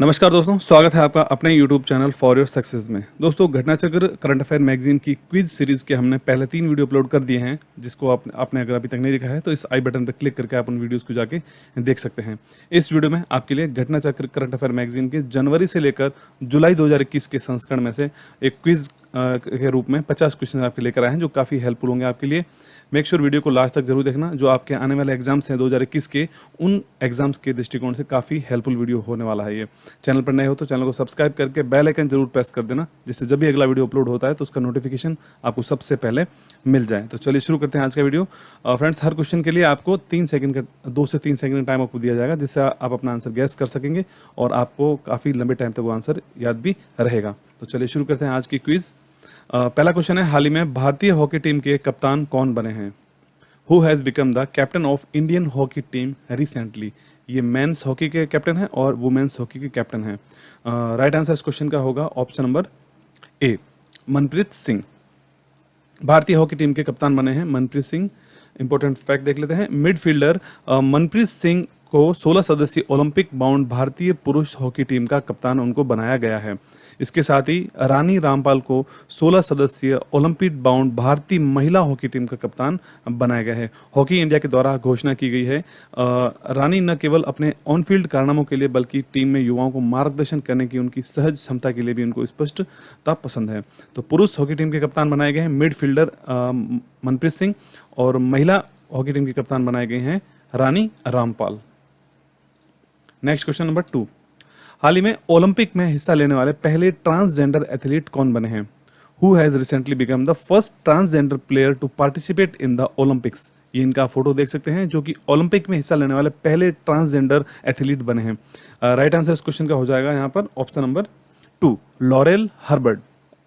नमस्कार दोस्तों, स्वागत है आपका अपने YouTube channel for your success में। दोस्तों, घटना चक्र करंट अफेयर मैगजीन की क्विज सीरीज़ के हमने पहले 3 वीडियो अपलोड कर दिए हैं, जिसको आपने अगर अभी तक नहीं देखा है तो इस आई बटन पर क्लिक करके आप उन वीडियोज़ को जाके देख सकते हैं। इस वीडियो में आपके लिए घटना चक्र करंट अफेयर मैगजीन के जनवरी से लेकर जुलाई 2021 के संस्करण में से एक क्विज के रूप में 50 क्वेश्चन आपके लेकर आए हैं, जो काफ़ी हेल्पफुल होंगे आपके लिए। मेक श्योर वीडियो को लास्ट तक जरूर देखना, जो आपके आने वाले एग्जाम्स हैं 2021 के, उन एग्जाम्स के दृष्टिकोण से काफ़ी हेल्पफुल वीडियो होने वाला है ये। चैनल पर नए हो तो चैनल को सब्सक्राइब करके बेल आइकन जरूर प्रेस कर देना, जिससे जब भी अगला वीडियो अपलोड होता है तो उसका नोटिफिकेशन आपको सबसे पहले मिल जाए। तो चलिए शुरू करते हैं आज का वीडियो। फ्रेंड्स, हर क्वेश्चन के लिए आपको 2 से 3 सेकंड का टाइम आपको दिया जाएगा, जिससे आप अपना आंसर गैस कर सकेंगे और आपको काफ़ी लंबे टाइम तक वो आंसर याद भी रहेगा। तो चलिए शुरू करते हैं आज की क्विज। पहला क्वेश्चन है, हाल ही में भारतीय हॉकी टीम के कप्तान कौन बने हैं? Who has become the captain of Indian hockey team recently? ये मेंस हॉकी के कैप्टन हैं और वुमेन्स हॉकी के कैप्टन हैं। राइट आंसर इस क्वेश्चन का होगा ऑप्शन नंबर ए, मनप्रीत सिंह। भारतीय हॉकी टीम के कप्तान बने हैं मनप्रीत सिंह। इंपॉर्टेंट फैक्ट देख लेते हैं। मिडफील्डर मनप्रीत सिंह को 16 सदस्यीय ओलंपिक बाउंड भारतीय पुरुष हॉकी टीम का कप्तान उनको बनाया गया है। इसके साथ ही रानी रामपाल को 16 सदस्यीय ओलंपिक बाउंड भारतीय महिला हॉकी टीम का कप्तान बनाया गया है। हॉकी इंडिया के द्वारा घोषणा की गई है। रानी न केवल अपने ऑन फील्ड कारनामों के लिए बल्कि टीम में युवाओं को मार्गदर्शन करने की उनकी सहज क्षमता के लिए भी उनको स्पष्टता पसंद है। तो पुरुष हॉकी टीम के कप्तान बनाए गए हैं मिडफील्डर मनप्रीत सिंह, और महिला हॉकी टीम के कप्तान बनाए गए हैं Rani Rampal. Next question number 2, हाल ही में ओलंपिक में हिस्सा लेने वाले पहले ट्रांसजेंडर एथलीट कौन बने हैं? Who has recently become the first transgender player to participate in the Olympics? ये इनका फोटो देख सकते हैं, जो कि ओलंपिक में हिस्सा लेने वाले पहले ट्रांसजेंडर एथलीट बने हैं। राइट आंसर इस क्वेश्चन का हो जाएगा यहाँ पर option number 2, laurel Herbert.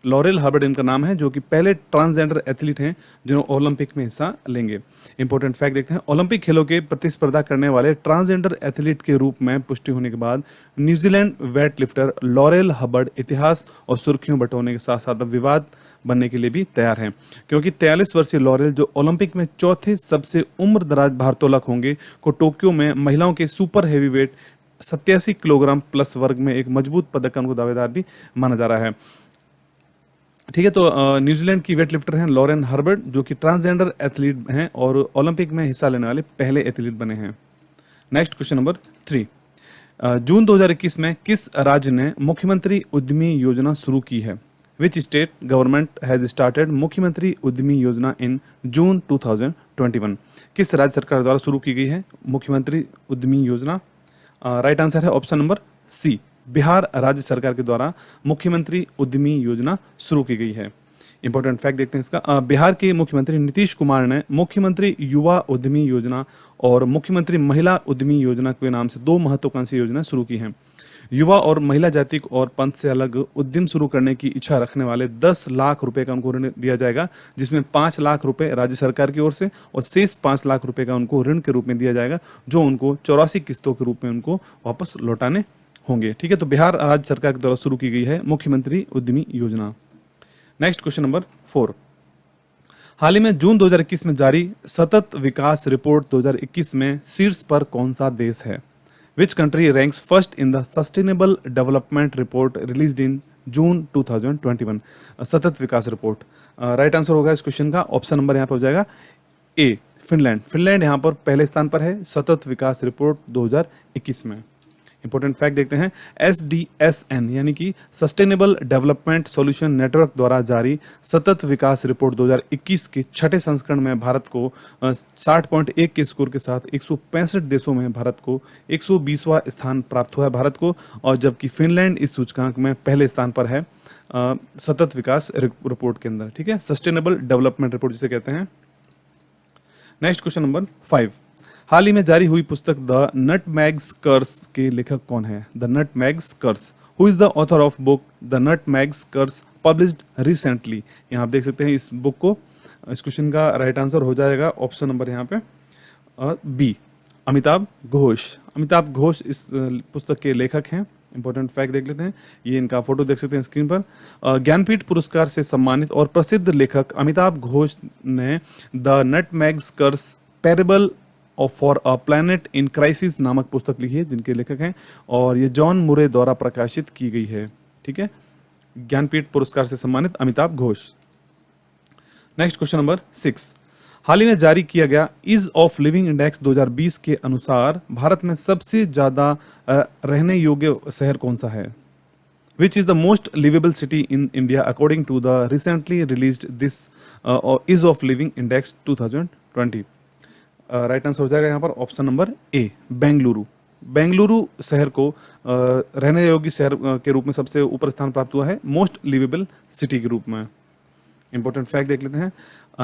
Laurel Herbert इनका नाम है, जो कि पहले ट्रांसजेंडर एथलीट हैं जिन्होंने ओलंपिक में हिस्सा लेंगे। इंपॉर्टेंट फैक्ट देखते हैं। ओलंपिक खेलों के प्रतिस्पर्धा करने वाले ट्रांसजेंडर एथलीट के रूप में पुष्टि होने के बाद New Zealand weight lifter laurel Herbert इतिहास और सुर्खियों बटोरने के साथ साथ विवाद बनने के लिए भी तैयार हैं, क्योंकि 43 वर्षीय लॉरेल, जो ओलंपिक में चौथे सबसे उम्र दराज भारोत्तोलक होंगे, को टोक्यो में महिलाओं के सुपर हेवीवेट 87 किलोग्राम प्लस वर्ग में एक मजबूत पदक का उनको दावेदार भी माना जा रहा है। ठीक है, तो न्यूजीलैंड की वेट लिफ्टर हैं लॉरेन हर्बर्ट, जो कि ट्रांसजेंडर एथलीट हैं और ओलंपिक में हिस्सा लेने वाले पहले एथलीट बने हैं। नेक्स्ट क्वेश्चन नंबर 3, जून 2021 में किस राज्य ने मुख्यमंत्री उद्यमी योजना शुरू की है? Which state government has started मुख्यमंत्री उद्यमी योजना इन जून 2021? किस राज्य सरकार द्वारा शुरू की गई है मुख्यमंत्री उद्यमी योजना? राइट आंसर है ऑप्शन नंबर सी, बिहार राज्य सरकार के द्वारा मुख्यमंत्री उद्यमी योजना शुरू की गई है। इंपॉर्टेंट फैक्ट देखते हैं इसका। बिहार के मुख्यमंत्री नीतीश कुमार ने मुख्यमंत्री युवा उद्यमी योजना और मुख्यमंत्री महिला उद्यमी योजना के नाम से 2 महत्वाकांक्षी योजना शुरू की हैं। युवा और महिला जाति और पंथ से अलग उद्यम शुरू करने की इच्छा रखने वाले 10 लाख रुपए का उनको ऋण दिया जाएगा, जिसमें 5 लाख रुपए राज्य सरकार की ओर से और शेष 5 लाख रुपए का उनको ऋण के रूप में दिया जाएगा, जो उनको 84 किस्तों के रूप में उनको वापस लौटाने होंगे। ठीक है, तो बिहार राज्य सरकार के द्वारा शुरू की गई है मुख्यमंत्री उद्यमी योजना। नेक्स्ट क्वेश्चन नंबर 4, हाल ही में जून 2021 में जारी सतत विकास रिपोर्ट 2021 में शीर्ष पर कौन सा देश है? Which country ranks first in the sustainable development report released in June 2021? सतत विकास रिपोर्ट। राइट आंसर होगा इस क्वेश्चन का ऑप्शन नंबर यहाँ पर हो जाएगा ए, फिनलैंड। फिनलैंड यहाँ पर पहले स्थान पर है सतत विकास रिपोर्ट 2021 में। इंपॉर्टेंट फैक्ट देखते हैं। SDSN यानी कि सस्टेनेबल डेवलपमेंट सॉल्यूशन नेटवर्क द्वारा जारी सतत विकास रिपोर्ट 2021 के 6ठे संस्करण में भारत को 60.1 के स्कोर के साथ 165 देशों में भारत को 120वां स्थान प्राप्त हुआ है भारत को, और जबकि फिनलैंड इस सूचकांक में पहले स्थान पर है सतत विकास रिपोर्ट के अंदर। ठीक है, सस्टेनेबल डेवलपमेंट रिपोर्ट जिसे कहते हैं। नेक्स्ट क्वेश्चन नंबर 5, हाल ही में जारी हुई पुस्तक द नटमैग्स कर्स के लेखक कौन है? The nutmeg's curse, who is the author of book the nutmeg's curse published recently? यहाँ आप देख सकते हैं इस बुक को। इस क्वेश्चन का राइट आंसर हो जाएगा ऑप्शन नंबर यहाँ पे बी, अमिताभ घोष। अमिताभ घोष इस पुस्तक के लेखक हैं। इंपॉर्टेंट फैक्ट देख लेते हैं। ये इनका फोटो देख सकते हैं स्क्रीन पर। ज्ञानपीठ पुरस्कार से सम्मानित और प्रसिद्ध लेखक अमिताभ घोष ने the nutmeg's curse parable of for a planet in crisis नामक पुस्तक लिखी है, जिनके लेखक हैं, और ये जॉन मुरे द्वारा प्रकाशित की गई है। ठीक है, ज्ञानपीठ पुरस्कार से सम्मानित Amitabh Ghosh. Next question number 6, हाल ही में जारी किया गया ईज ऑफ लिविंग इंडेक्स 2020 के अनुसार भारत में सबसे ज्यादा रहने योग्य शहर कौन सा है? Which is the most livable city in India according to the recently released this ease of living index 2020? Right answer हो जाएगा यहाँ पर ऑप्शन नंबर ए, बेंगलुरु। बेंगलुरु शहर को रहने योग्य शहर के रूप में सबसे ऊपर स्थान प्राप्त हुआ है, मोस्ट लिवेबल सिटी के रूप में। इंपॉर्टेंट फैक्ट देख लेते हैं।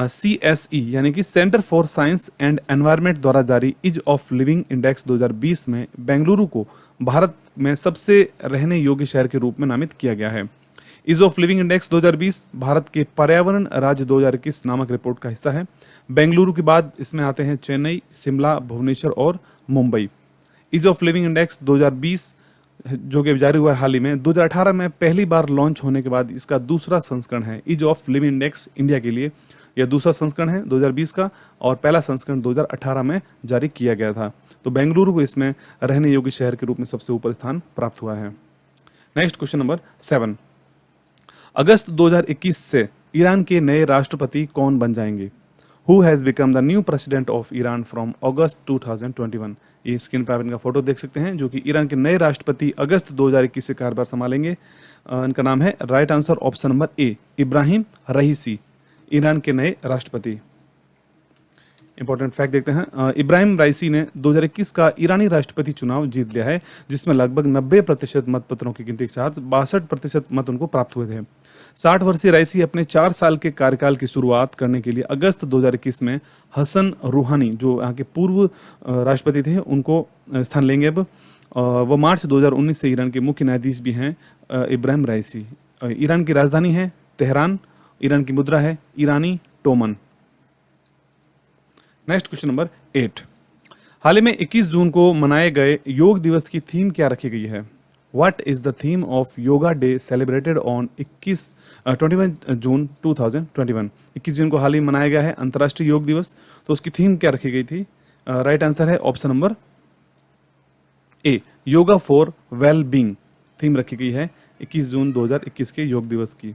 CSE यानी कि centre for science and environment द्वारा जारी ईज ऑफ लिविंग इंडेक्स 2020 में बेंगलुरु को भारत में सबसे रहने योग्य शहर के रूप में नामित किया गया है। Ease of living index 2020 Bharat के पर्यावरण राज्य 2021 नामक रिपोर्ट का हिस्सा है। बेंगलुरु के बाद इसमें आते हैं चेन्नई, शिमला, भुवनेश्वर और Mumbai. Ease of living index 2020 जो कि जारी हुआ है हाल ही में, 2018 में पहली बार लॉन्च होने के बाद इसका दूसरा संस्करण है। Ease of living index India के लिए यह दूसरा संस्करण है 2020 का, और पहला संस्करण 2018 में जारी किया गया था। तो बेंगलुरु को इसमें रहने योग्य शहर के रूप में सबसे ऊपर स्थान प्राप्त हुआ है। नेक्स्ट क्वेश्चन नंबर 7, अगस्त 2021 से ईरान के नए राष्ट्रपति कौन बन जाएंगे? Who has become the new president of Iran from अगस्त 2021? ये स्क्रीन पर आप इनका फोटो देख सकते हैं, जो कि ईरान के नए राष्ट्रपति अगस्त 2021 से कार्यभार संभालेंगे। इनका नाम है, राइट आंसर ऑप्शन नंबर ए, इब्राहिम रईसी, ईरान के नए राष्ट्रपति। इंपॉर्टेंट फैक्ट देखते हैं। इब्राहिम राइसी ने 2021 का ईरानी राष्ट्रपति चुनाव जीत लिया है, जिसमें लगभग 90% मतपत्रों की गिनती के साथ 62% मत उनको प्राप्त हुए थे। 60 वर्षीय राइसी अपने 4 साल के कार्यकाल की शुरुआत करने के लिए अगस्त 2021 में हसन रूहानी, जो यहाँ के पूर्व राष्ट्रपति थे, उनको स्थान लेंगे। अब वो मार्च 2019 से ईरान के मुख्य न्यायाधीश भी हैं इब्राहिम राइसी। ईरान की राजधानी है तेहरान, ईरान की मुद्रा है ईरानी टोमन। नेक्स्ट क्वेश्चन नंबर 8, हाल ही में 21 जून को मनाए गए योग दिवस की थीम क्या रखी गई है? What is the theme of yoga day celebrated on 21 जून 2021? 21 जून को हाल ही मनाया गया है अंतर्राष्ट्रीय योग दिवस, तो उसकी थीम क्या रखी गई थी? राइट आंसर है option number A, yoga for well being theme रखी गई है 21 जून 2021 के योग दिवस की।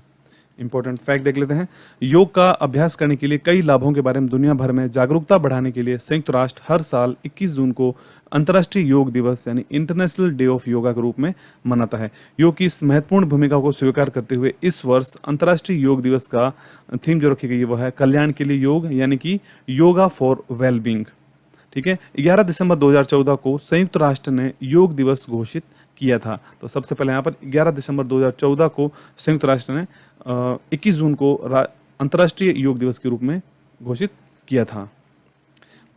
इंपॉर्टेंट फैक्ट देख लेते हैं। योग का अभ्यास करने के लिए कई लाभों के बारे में दुनिया भर में जागरूकता बढ़ाने के लिए संयुक्त राष्ट्र हर साल 21 जून को अंतर्राष्ट्रीय योग दिवस यानी इंटरनेशनल डे ऑफ योगा के रूप में मनाता है। योग की इस महत्वपूर्ण भूमिका को स्वीकार करते हुए इस वर्ष अंतर्राष्ट्रीय योग दिवस का थीम जो रखी गई है वह है कल्याण के लिए योग, यानी कि योगा फॉर वेल बींग। ठीक है, 11 दिसंबर 2014 को संयुक्त राष्ट्र ने योग दिवस घोषित किया था। तो सबसे पहले यहाँ पर 11 दिसंबर 2014 को संयुक्त राष्ट्र ने 21 जून को अंतर्राष्ट्रीय योग दिवस के रूप में घोषित किया था।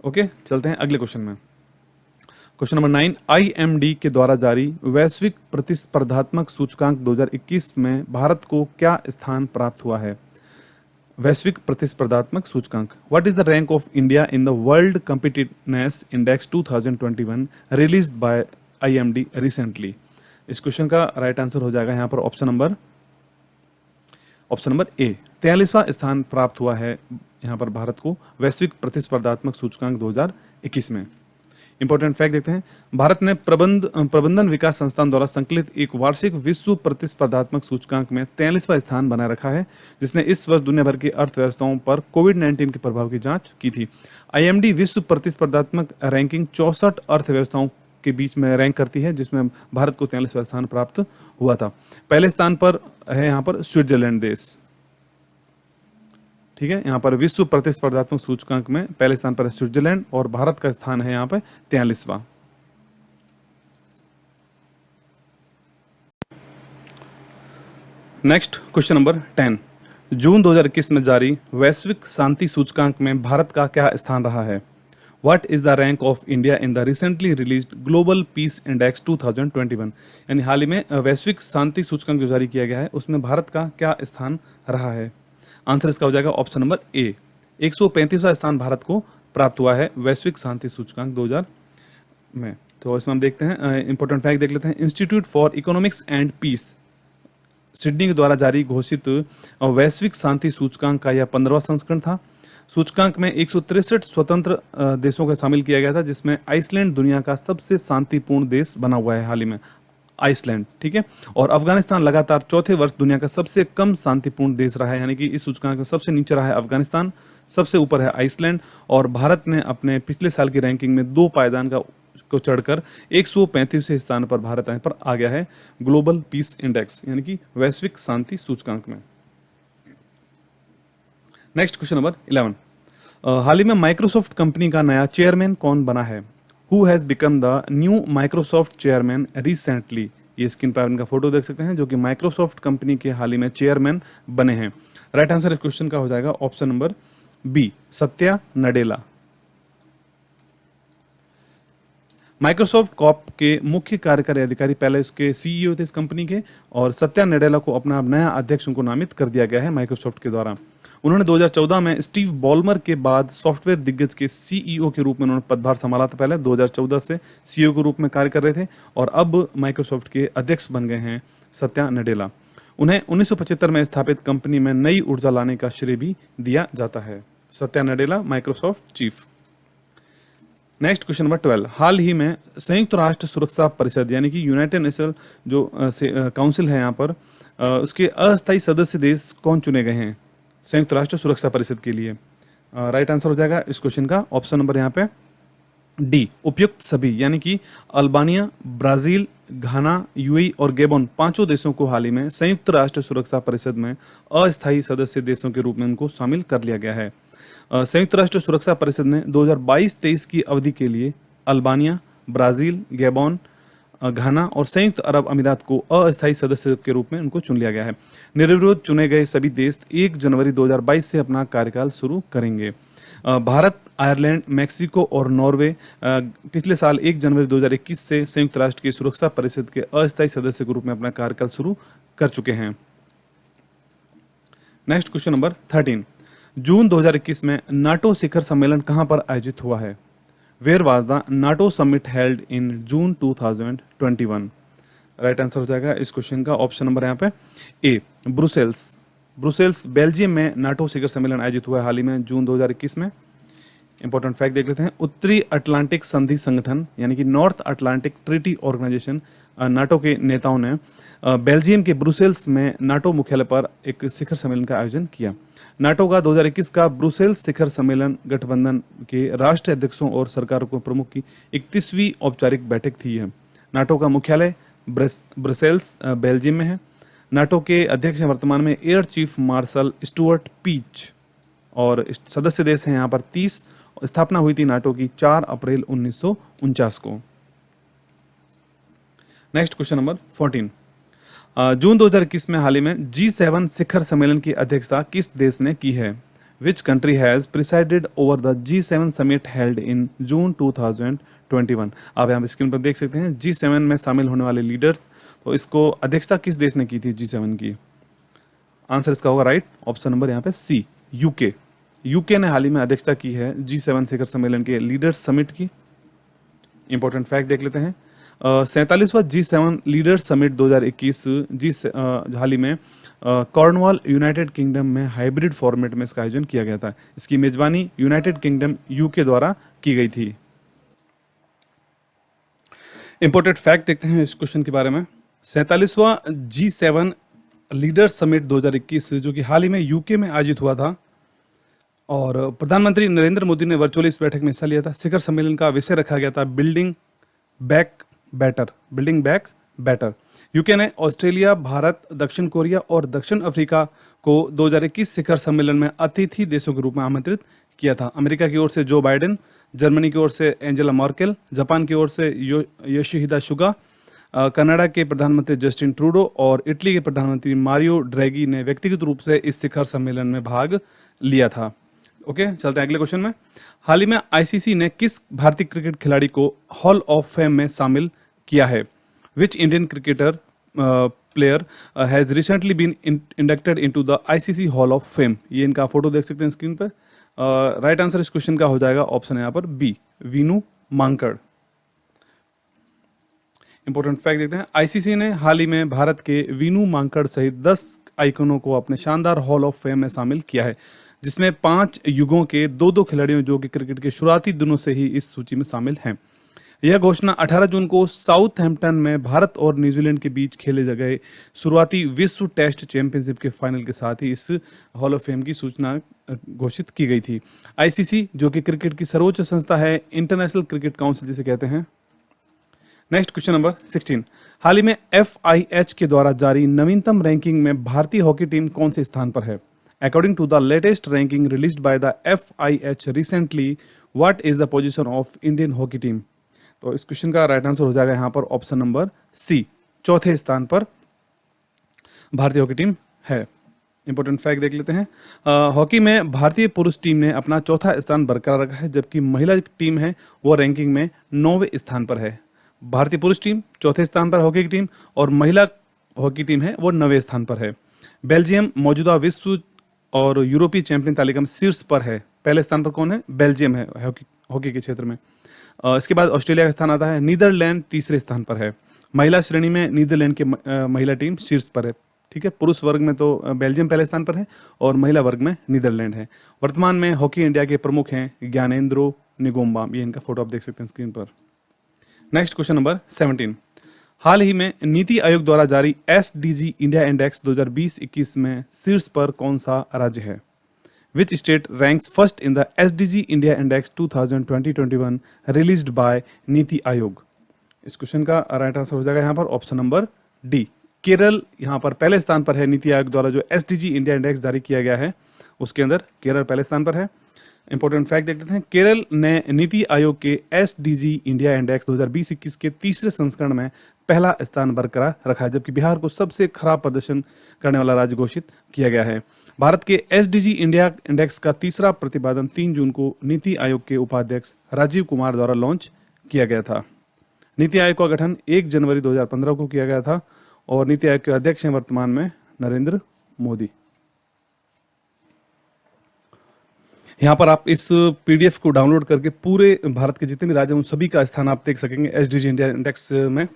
ओके, चलते हैं अगले क्वेश्चन में। क्वेश्चन नंबर 9, IMD के द्वारा जारी वैश्विक प्रतिस्पर्धात्मक सूचकांक 2021 में भारत को क्या स्थान प्राप्त हुआ है? वैश्विक प्रतिस्पर्धात्मक सूचकांक, what is the rank of India in the world competitiveness index 2021 released by IMD recently? इस क्वेश्चन का राइट आंसर हो जाएगा यहाँ पर ऑप्शन नंबर ए, 43वां स्थान प्राप्त हुआ है यहाँ पर भारत को वैश्विक प्रतिस्पर्धात्मक सूचकांक 2021 में। इंपॉर्टेंट फैक्ट देखते हैं। भारत ने प्रबंधन विकास संस्थान द्वारा संकलित एक वार्षिक विश्व प्रतिस्पर्धात्मक सूचकांक में 43वां स्थान बनाए रखा है, जिसने इस वर्ष दुनिया भर की अर्थव्यवस्थाओं पर कोविड-19 के प्रभाव की जांच की थी। IMD विश्व प्रतिस्पर्धात्मक रैंकिंग 64 अर्थव्यवस्थाओं के बीच में रैंक करती है, जिसमें भारत को 43वां स्थान प्राप्त हुआ था। पहले स्थान पर है यहाँ पर स्विट्जरलैंड देश। ठीक है, यहाँ पर विश्व प्रतिस्पर्धात्मक सूचकांक में पहले स्थान पर है स्विट्जरलैंड और भारत का स्थान है यहाँ पर 43वां। नेक्स्ट क्वेश्चन नंबर 10, जून 2021 में जारी वैश्विक शांति सूचकांक में भारत का क्या स्थान रहा है? What is the rank of India in the recently released Global Peace Index 2021? यानी हाल ही में वैश्विक शांति सूचकांक जो जारी किया गया है उसमें भारत का क्या स्थान रहा है? आंसर इसका हो जाएगा ऑप्शन नंबर ए, 135वां स्थान भारत को प्राप्त हुआ है वैश्विक शांति सूचकांक 2000 में। तो इसमें हम देखते हैं, इंपॉर्टेंट फैक्ट देख लेते हैं। Institute for Economics and Peace Sydney के द्वारा जारी घोषित वैश्विक शांति सूचकांक का यह 15वां संस्करण था। सूचकांक में 163 स्वतंत्र देशों को शामिल किया गया था, जिसमें आइसलैंड दुनिया का सबसे शांतिपूर्ण देश बना हुआ है हाल ही में, आइसलैंड, ठीक है। और अफगानिस्तान लगातार चौथे वर्ष दुनिया का सबसे कम शांतिपूर्ण देश रहा है, यानी कि इस सूचकांक में सबसे नीचे रहा है अफगानिस्तान, सबसे ऊपर है आइसलैंड। और भारत ने अपने पिछले साल की रैंकिंग में 2 पायदान को चढ़कर 135वें स्थान पर भारत पर आ गया है ग्लोबल पीस इंडेक्स, यानी कि वैश्विक शांति सूचकांक में। Next question number 11। हाल ही में माइक्रोसॉफ्ट कंपनी का नया चेयरमैन कौन बना है? Who has become the new Microsoft chairman recently? ये स्क्रीन पर इनका फोटो देख सकते हैं, जो कि माइक्रोसॉफ्ट कंपनी के हाल ही में चेयरमैन बने हैं। राइट आंसर इस क्वेश्चन का हो जाएगा option number B, Satya Nadella. Microsoft Corp के मुख्य कार्यकारी अधिकारी पहले उसके सीईओ थे इस कंपनी के, और सत्या नडेला को अपना नया अध्यक्ष उनको नामित कर दिया गया है माइक्रोसॉफ्ट के द्वारा। उन्होंने 2014 में स्टीव बॉलमर के बाद सॉफ्टवेयर दिग्गज के सीईओ के रूप में उन्होंने पदभार संभाला था। पहले 2014 से सीईओ के रूप में कार्य कर रहे थे, और अब माइक्रोसॉफ्ट के अध्यक्ष बन गए हैं सत्या नडेला। उन्हें 1975 में स्थापित कंपनी में नई ऊर्जा लाने का श्रेय भी दिया जाता है। Satya Nadella, Microsoft chief. Next question number 12। हाल ही में संयुक्त राष्ट्र सुरक्षा परिषद, यानी कि यूनाइटेड नेशन जो काउंसिल है यहाँ पर, उसके अस्थायी सदस्य देश कौन चुने गए हैं संयुक्त राष्ट्र सुरक्षा परिषद के लिए? राइट आंसर हो जाएगा इस क्वेश्चन का ऑप्शन नंबर यहाँ पे डी, उपयुक्त सभी, यानी कि अल्बानिया, ब्राजील, घाना, यूएई और गेबोन, पांचों देशों को हाल ही में संयुक्त राष्ट्र सुरक्षा परिषद में अस्थायी सदस्य देशों के रूप में उनको शामिल कर लिया गया है। संयुक्त राष्ट्र सुरक्षा परिषद ने 2022-23 की अवधि के लिए अल्बानिया, ब्राजील, गेबोन, घाना और संयुक्त अरब अमीरात को अस्थायी सदस्य के रूप में उनको चुन लिया गया है। निर्विरोध चुने गए सभी देश 1 जनवरी 2022 से अपना कार्यकाल शुरू करेंगे। भारत, आयरलैंड, मैक्सिको और नॉर्वे पिछले साल 1 जनवरी 2021 से संयुक्त राष्ट्र की सुरक्षा परिषद के अस्थायी सदस्य के रूप में अपना कार्यकाल शुरू कर चुके हैं। Next question number 13। जून 2021 में नाटो शिखर सम्मेलन कहां पर आयोजित हुआ है? Where was the NATO summit held in June 2021? Right answer हो जाएगा इस क्वेश्चन का ऑप्शन नंबर यहाँ पे ए, ब्रुसेल्स। ब्रुसेल्स बेल्जियम में नाटो शिखर सम्मेलन आयोजित हुआ है हाल ही में जून 2021 में। इंपॉर्टेंट फैक्ट देख लेते हैं। उत्तरी अटलांटिक संधि संगठन, यानी कि North Atlantic Treaty Organization, NATO के नेताओं ने बेल्जियम के ब्रुसेल्स में नाटो मुख्यालय पर एक शिखर सम्मेलन का आयोजन किया। नाटो का 2021 का ब्रुसेल्स शिखर सम्मेलन गठबंधन के राष्ट्र अध्यक्षों और सरकारों के प्रमुख की 31वीं औपचारिक बैठक थी। है नाटो का मुख्यालय ब्रुसेल्स बेल्जियम में है। नाटो के अध्यक्ष हैं वर्तमान में Air Chief Marshal Stuart Peach, और सदस्य देश हैं यहाँ पर 30। स्थापना हुई थी नाटो की 4 अप्रैल 1949 को। Next question number 14। जून 2021 में हाल ही में G7 शिखर सम्मेलन की अध्यक्षता किस देश ने की है? Which country has presided over the G7 summit held in June 2021? आप यहाँ स्क्रीन पर देख सकते हैं G7 में शामिल होने वाले लीडर्स। तो इसको अध्यक्षता किस देश ने की थी G7 की? आंसर इसका होगा राइट ऑप्शन नंबर यहाँ पे सी, यूके। यूके ने हाल ही में अध्यक्षता की है G7 शिखर सम्मेलन के लीडर्स समिट की। इंपॉर्टेंट फैक्ट देख लेते हैं। 47वां G7 लीडर्स समिट 2021 हाल ही में कॉर्नवाल, यूनाइटेड किंगडम में हाइब्रिड फॉर्मेट में इसका आयोजन किया गया था। इसकी मेजबानी यूनाइटेड किंगडम यूके द्वारा की गई थी। इंपॉर्टेंट फैक्ट देखते हैं इस क्वेश्चन के बारे में। 47वां G7 लीडर्स समिट 2021 जो कि हाल ही में यूके में आयोजित हुआ था, और प्रधानमंत्री नरेंद्र मोदी ने वर्चुअली इस बैठक में हिस्सा लिया था। शिखर सम्मेलन का विषय रखा गया था बिल्डिंग बैक बेटर। यूके ने ऑस्ट्रेलिया, भारत, दक्षिण कोरिया और दक्षिण अफ्रीका को 2021 शिखर सम्मेलन में अतिथि देशों के रूप में आमंत्रित किया था। अमेरिका की ओर से जो बाइडेन, जर्मनी की ओर से एंजेला मर्केल, जापान की ओर से योशिहिदा सुगा, कनाडा के प्रधानमंत्री जस्टिन ट्रूडो और इटली के प्रधानमंत्री मारियो ड्रैगी ने व्यक्तिगत रूप से इस शिखर सम्मेलन में भाग लिया था। ओके, चलते हैं अगले क्वेश्चन में। हाल ही में आईसीसी ने किस भारतीय क्रिकेट खिलाड़ी को हॉल ऑफ फेम में शामिल किया है? Which Indian cricketer player has recently been inducted into the ICC Hall of Fame? ये इनका फोटो देख सकते हैं स्क्रीन पर। राइट आंसर इस क्वेश्चन का हो जाएगा ऑप्शन है यहाँ पर B, Vinoo Mankad. Important fact देखते हैं। आईसीसी ने हाल ही में भारत के वीनू मांकड़ सहित 10 आइकनों को अपने शानदार हॉल ऑफ फेम में शामिल किया है। जिसमें 5 युगों के 2-2 खिलाड़ियों जो कि क्रिकेट के शुरुआती दिनों से ही इस सूची में शामिल हैं। यह घोषणा 18 जून को साउथहैम्पटन में भारत और न्यूजीलैंड के बीच खेले गए शुरुआती विश्व टेस्ट चैंपियनशिप के फाइनल के साथ ही इस हॉल ऑफ फेम की सूचना घोषित की गई थी। आईसीसी, जो कि क्रिकेट की सर्वोच्च संस्था है, इंटरनेशनल क्रिकेट काउंसिल जिसे कहते हैं। Next question number 16। हाल ही में FIH के द्वारा जारी नवीनतम रैंकिंग में भारतीय हॉकी टीम कौन से स्थान पर है? According to the latest ranking released by the FIH recently, what is the position of Indian hockey team? तो इस क्वेश्चन का राइट आंसर हो जाएगा यहाँ पर ऑप्शन नंबर सी, चौथे स्थान पर भारतीय हॉकी टीम है। इंपॉर्टेंट फैक्ट देख लेते हैं। हॉकी में भारतीय पुरुष टीम ने अपना चौथा स्थान बरकरार रखा है, जबकि महिला टीम है वो रैंकिंग में 9वें स्थान पर है। भारतीय पुरुष टीम चौथे स्थान पर हॉकी की टीम और महिला हॉकी टीम है वो 9वें स्थान पर है। बेल्जियम मौजूदा विश्व और यूरोपीय चैंपियन तालिका में शीर्ष पर है। पहले स्थान पर कौन है? बेल्जियम है हॉकी के क्षेत्र में। इसके बाद ऑस्ट्रेलिया का स्थान आता है। नीदरलैंड तीसरे स्थान पर है। महिला श्रेणी में नीदरलैंड की महिला टीम शीर्ष पर है। ठीक है, पुरुष वर्ग में तो बेल्जियम पहले स्थान पर है और महिला वर्ग में नीदरलैंड है। वर्तमान में हॉकी इंडिया के प्रमुख हैं ज्ञानेंद्रो निगोम्बा। ये इनका फोटो आप देख सकते हैं स्क्रीन पर। Next question number 17। हाल ही में नीति आयोग द्वारा जारी SDG इंडिया इंडेक्स 2020-21 में शीर्ष पर कौन सा राज्य है? Which state ranks first in the SDG India Index 2020-21 released by NITI Aayog? इस क्वेश्चन का राइट आंसर हो जाएगा यहाँ पर ऑप्शन नंबर डी, केरल यहाँ पर पहले स्थान पर है। नीति आयोग द्वारा जो SDG इंडिया इंडेक्स जारी किया गया है उसके अंदर केरल पहले स्थान पर है। इंपॉर्टेंट फैक्ट देख लेते हैं। केरल ने नीति आयोग के SDG इंडिया इंडेक्स 2020-21 के तीसरे संस्करण में पहला स्थान बरकरार रखा है, जबकि बिहार को सबसे खराब प्रदर्शन करने वाला राज्य घोषित किया गया है। भारत के SDG इंडिया इंडेक्स का तीसरा प्रतिपादन 3 जून को नीति आयोग के उपाध्यक्ष राजीव कुमार द्वारा लॉन्च किया गया था। नीति आयोग का गठन 1 जनवरी 2015 को किया गया था और नीति आयोग के अध्यक्ष हैं वर्तमान में नरेंद्र मोदी। यहाँ पर आप इस PDF को डाउनलोड करके पूरे भारत के जितने भी राज्य हैं उन सभी का स्थान आप देख सकेंगे। SDG इंडिया इंडेक्स में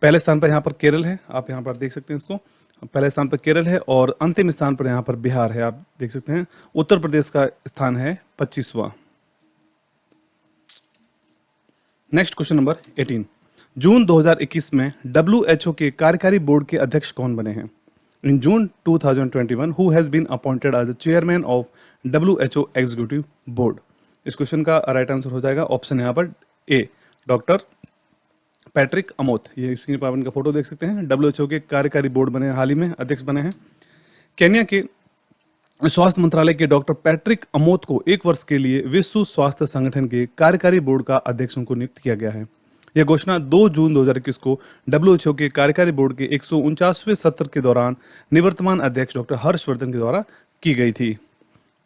पहले स्थान पर यहाँ पर केरल है, आप यहाँ पर देख सकते हैं इसको। पहले स्थान पर केरल है और अंतिम स्थान पर यहाँ पर बिहार है, आप देख सकते हैं। उत्तर प्रदेश का स्थान है 25वां। Next question number 18। जून 2021 में WHO के कार्यकारी बोर्ड के अध्यक्ष कौन बने हैं? In June 2021 who has been appointed as the chairman of WHO executive board? इस क्वेश्चन का राइट आंसर हो जाएगा ऑप्शन यहाँ पर ए, डॉक्टर पैट्रिक अमोथ। ये स्क्रीन पर आप इनका फोटो देख सकते हैं। WHO के कार्यकारी बोर्ड बने, हाल ही में अध्यक्ष बने हैं। केन्या के स्वास्थ्य मंत्रालय के डॉक्टर पैट्रिक अमोथ को 1 वर्ष के लिए विश्व स्वास्थ्य संगठन के कार्यकारी बोर्ड का अध्यक्ष उनको नियुक्त किया गया है। यह घोषणा 2 जून 2021 को WHO के कार्यकारी बोर्ड के 149वें सत्र के दौरान निवर्तमान अध्यक्ष डॉक्टर हर्षवर्धन के द्वारा की गई थी।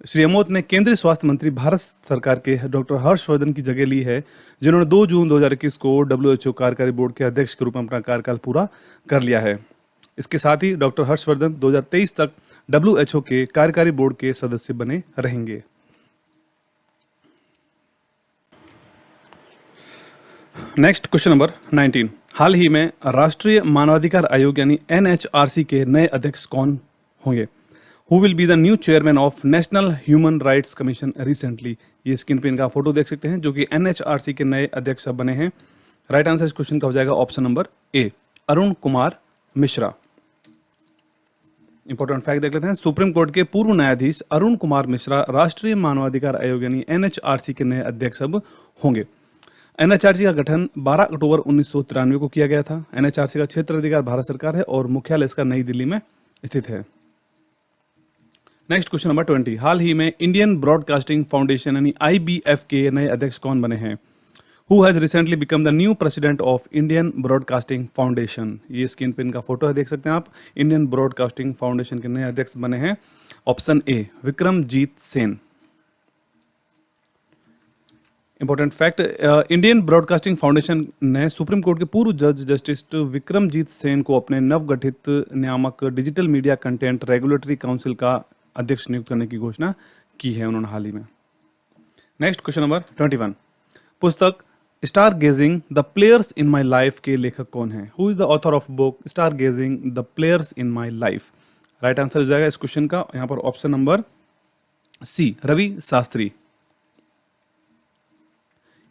श्री अमोथ ने केंद्रीय स्वास्थ्य मंत्री भारत सरकार के डॉक्टर हर्षवर्धन की जगह ली है, जिन्होंने 2 जून 2021 को WHO कार्यकारी बोर्ड के अध्यक्ष के रूप में अपना कार्यकाल पूरा कर लिया है। इसके साथ ही डॉक्टर हर्षवर्धन 2023 तक WHO के कार्यकारी बोर्ड के सदस्य बने रहेंगे। Next question number 19। हाल ही में राष्ट्रीय मानवाधिकार आयोग यानी NHRC के नए अध्यक्ष कौन होंगे? Who will be the new chairman of National Human Rights Commission recently? ये स्क्रीन पे इनका फोटो देख सकते हैं जो कि NHRC के नए अध्यक्ष बने हैं। राइट आंसर इस क्वेश्चन का हो जाएगा ऑप्शन नंबर ए, अरुण कुमार मिश्रा। इंपॉर्टेंट फैक्ट देख लेते हैं। सुप्रीम कोर्ट के पूर्व न्यायाधीश अरुण कुमार मिश्रा राष्ट्रीय मानवाधिकार आयोग यानी NHRC के नए अध्यक्ष अब होंगे। NHRC का गठन 12 अक्टूबर 1993 को किया गया था। NHRC का क्षेत्र अधिकार भारत सरकार है और मुख्यालय इसका नई दिल्ली में स्थित है। Next question number 20। हाल ही में इंडियन ब्रॉडकास्टिंग फाउंडेशन यानी IBF के नए अध्यक्ष कौन बने हैं? Who has recently become the new president of Indian Broadcasting Foundation? ये स्क्रीन पे इनका फोटो है, देख सकते हैं आप। इंडियन ब्रॉडकास्टिंग फाउंडेशन के नए अध्यक्ष बने हैं option A, Vikramjit Sen. Important fact, Indian broadcasting foundation ने सुप्रीम कोर्ट के पूर्व जज जस्टिस विक्रमजीत सेन को अपने नवगठित नियामक digital media content regulatory council का अध्यक्ष नियुक्त करने की घोषणा की है उन्होंने हाल ही में। Next question number 21। पुस्तक stargazing the players in my life के लेखक कौन है? Who is the author of book stargazing the players in my life? Right answer हो जाएगा इस क्वेश्चन का यहाँ पर option number C Ravi Shastri.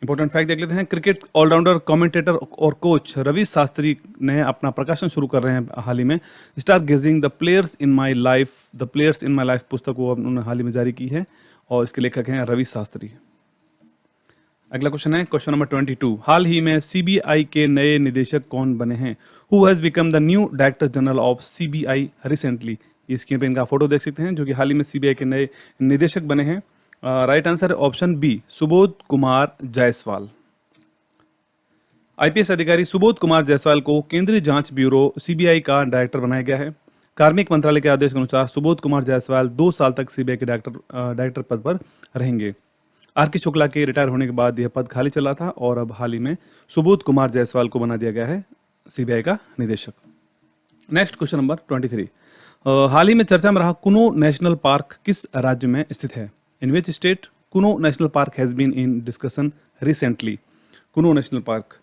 Important fact देख लेते हैं। क्रिकेट ऑलराउंडर, कमेंटेटर और कोच रवि शास्त्री ने अपना प्रकाशन शुरू कर रहे हैं हाल ही में। Stargazing the players in my life पुस्तक वो उन्होंने हाल ही में जारी की है और इसके लेखक हैं रवि शास्त्री। अगला क्वेश्चन है क्वेश्चन नंबर 22। हाल ही में सीबीआई के नए निदेशक कौन बने हैं? Who has become the new director general of CBI recently? ये स्क्रीन पे इनका फोटो देख सकते हैं जो कि हाल ही में सीबीआई के नए निदेशक बने हैं। राइट आंसर है option B, Subodh Kumar Jaiswal. IPS अधिकारी सुबोध कुमार जायसवाल को केंद्रीय जांच ब्यूरो सीबीआई का डायरेक्टर बनाया गया है। कार्मिक मंत्रालय के आदेश के अनुसार सुबोध कुमार जायसवाल 2 साल तक सीबीआई के डायरेक्टर पद पर रहेंगे। आर के शुक्ला के रिटायर होने के बाद यह पद खाली चला था और अब हाल ही में सुबोध कुमार जायसवाल को बना दिया गया है सीबीआई का निदेशक। Next question number 23। हाल ही में चर्चा में रहा कुनो नेशनल पार्क किस राज्य में स्थित है? In which state Kuno national park has been in discussion recently? Kuno national park,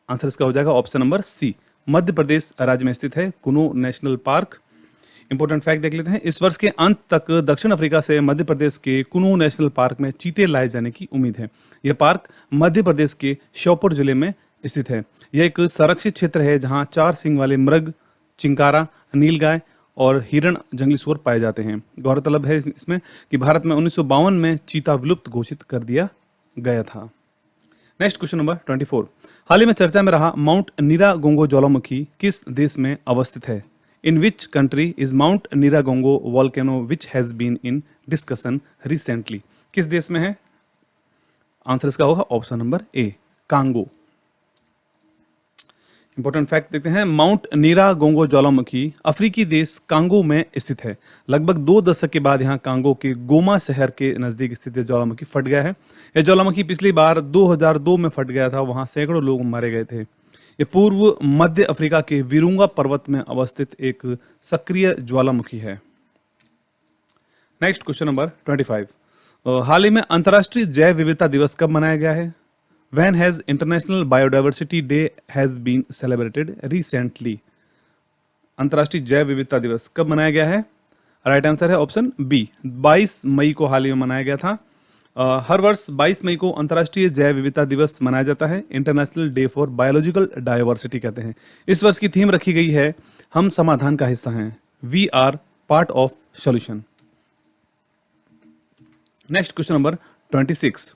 answer इसका हो जाएगा ऑप्शन नंबर सी, मध्य प्रदेश राज्य में स्थित है कुनो नेशनल पार्क। इंपॉर्टेंट फैक्ट देख लेते हैं। इस वर्ष के अंत तक दक्षिण अफ्रीका से मध्य प्रदेश के कुनो नेशनल पार्क में चीते लाए जाने की उम्मीद है। यह पार्क मध्य प्रदेश के श्योपुर जिले में स्थित है। यह एक संरक्षित क्षेत्र है जहां 4 सींग वाले मृग, चिंकारा, नीलगाय और हिरण जंगली सूअर पाए जाते हैं। गौरतलब है इसमें कि भारत में 1952 में चीता विलुप्त घोषित कर दिया गया था। Next question number 24। हाल ही में चर्चा में रहा माउंट नीरागोंगो ज्वालामुखी किस देश में अवस्थित है? In which country is mount Nyiragongo volcano which has been in discussion recently? किस देश में है? आंसर इसका होगा option number A, Congo. Important fact देखते हैं। माउंट नीरागोंगो ज्वालामुखी अफ्रीकी देश कांगो में स्थित है। लगभग 2 दशक के बाद यहाँ कांगो के गोमा शहर के नजदीक स्थित ज्वालामुखी फट गया है। यह ज्वालामुखी पिछली बार 2002 में फट गया था, वहां सैकड़ों लोग मारे गए थे। ये पूर्व मध्य अफ्रीका के विरुंगा पर्वत में अवस्थित एक सक्रिय ज्वालामुखी है। Next question number 25। हाल ही में अंतर्राष्ट्रीय जैव विविधता दिवस कब मनाया गया है? When has International Biodiversity Day has been celebrated recently? अंतर्राष्ट्रीय जैव विविधता दिवस कब मनाया गया है? राइट आंसर है ऑप्शन बी, 22 मई को हाल ही में मनाया गया था। हर वर्ष 22 मई को अंतर्राष्ट्रीय जैव विविधता दिवस मनाया जाता है। International day for biological diversity कहते हैं। इस वर्ष की थीम रखी गई है हम समाधान का हिस्सा हैं, we are part of solution. Next question number 26।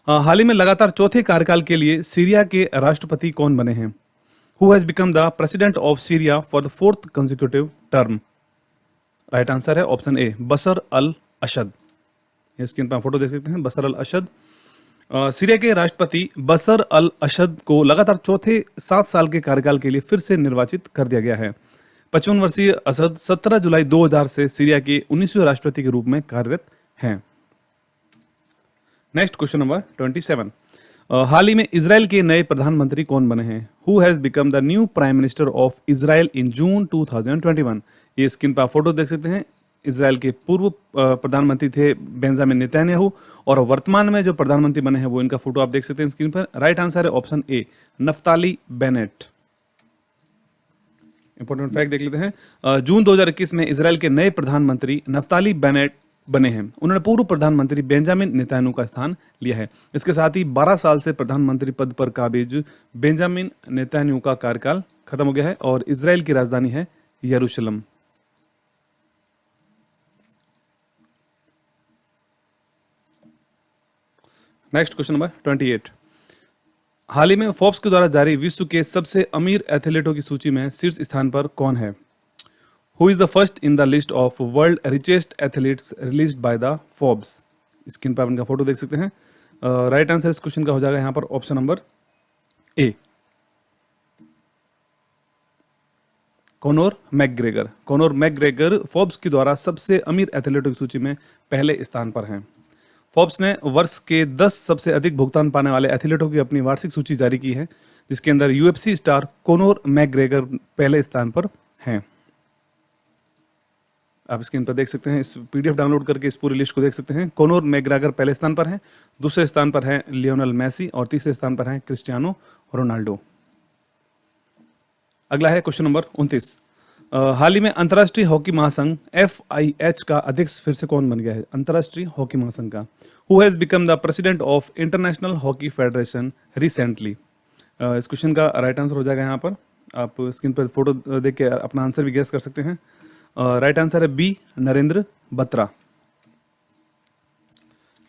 हाल ही में लगातार चौथे कार्यकाल के लिए सीरिया के राष्ट्रपति कौन बने हैं? Who has become the president of Syria for the 4th consecutive term? Right answer है option A, Bashar al Assad. Screen पर फोटो देख सकते हैं, बशर अल असद। सीरिया के राष्ट्रपति बशर अल असद को लगातार चौथे 7 साल के कार्यकाल के लिए फिर से निर्वाचित कर दिया गया है। 55 वर्षीय असद 17 जुलाई 2000 से सीरिया के 19वें राष्ट्रपति के रूप में कार्यरत हैं। Next question number 27। हाल ही में इजराइल के नए प्रधानमंत्री कौन बने हैं? Who has become the new prime minister of Israel in June 2021? ये स्क्रीन पर फोटो देख सकते हैं। इजराइल के पूर्व प्रधानमंत्री थे बेंजामिन नेतन्याहू और वर्तमान में जो प्रधानमंत्री बने हैं वो इनका फोटो आप देख सकते हैं स्क्रीन पर। राइट आंसर है ऑप्शन ए, नफ्ताली बेनेट। इंपॉर्टेंट फैक्ट देख लेते हैं। जून 2021 में इजराइल के नए प्रधानमंत्री नफ्ताली बेनेट बने हैं। उन्होंने पूर्व प्रधानमंत्री बेंजामिन नेतन्याहू का स्थान लिया है। इसके साथ ही 12 साल से प्रधानमंत्री पद पर काबिज बेंजामिन नेतन्याहू का कार्यकाल खत्म हो गया है और इजराइल की राजधानी है यरूशलेम। Next question number 28। हाल ही में फोर्ब्स के द्वारा जारी विश्व के सबसे अमीर एथलीटों की सूची में शीर्ष स्थान पर कौन है? Who is the first in the list of world richest athletes released by the Forbes? Screen पर इनका फोटो देख सकते हैं। राइट आंसर इस क्वेश्चन का हो जाएगा यहाँ पर option number A, Conor McGregor. Conor McGregor Forbes के द्वारा सबसे अमीर एथलीटों की सूची में पहले स्थान पर हैं। फोर्ब्स ने वर्ष के 10 सबसे अधिक भुगतान पाने वाले एथलीटों की अपनी वार्षिक सूची जारी की है, जिसके अंदर यूएफसी स्टार कॉनोर मैकग्रेगर पहले स्थान पर हैं। आप स्क्रीन पर देख सकते हैं, इस पीडीएफ डाउनलोड करके इस पूरी लिस्ट को देख सकते हैं। कॉनोर मैकग्रेगर पहले स्थान पर हैं, दूसरे स्थान पर हैं लियोनेल मेसी और तीसरे स्थान पर हैं क्रिस्टियानो रोनाल्डो। अगला है क्वेश्चन नंबर 29। हाल ही में अंतर्राष्ट्रीय हॉकी महासंघ FIH का अध्यक्ष फिर से कौन बन गया है? अंतर्राष्ट्रीय हॉकी महासंघ का who has become the president of international hockey federation recently? इस क्वेश्चन का राइट आंसर हो जाएगा यहाँ पर, आप स्क्रीन पर फोटो देख के अपना आंसर भी गेस कर सकते हैं। राइट आंसर है B, Narendra Batra.